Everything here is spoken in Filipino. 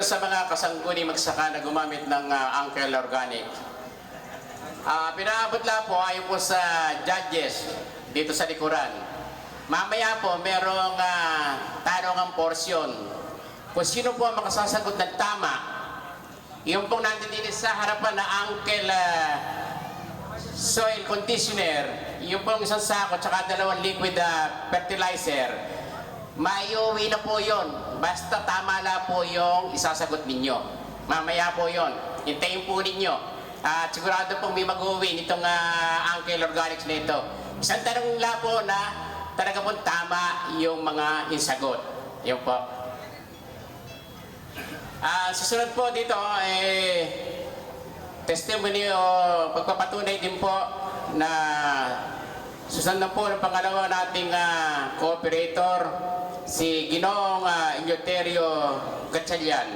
sa mga kasangguni magsaka na gumamit ng Uncle Organic. Pinaabot lang po ayon po sa judges dito sa likuran. Mamaya po merong tanong porsyon. Kung sino po ang makasasagot ng tama, yung pong nandito sa harapan na Uncle soil conditioner, yung pong isang sako tsaka 2 liquid fertilizer, maiuwi na po yon. Basta tama na po yung isasagot ninyo. Mamaya po yon. Hintayin po ninyo. At sigurado pong may mag-uwi nitong Uncle Organics na ito. Isang tanong lang po na talaga pong tama yung mga insagot. Yun po. Susunod po dito, testimony o pagpapatunay din po na susunod po ng pangalawa nating cooperator, si Ginoong Eleuterio Gatchalian.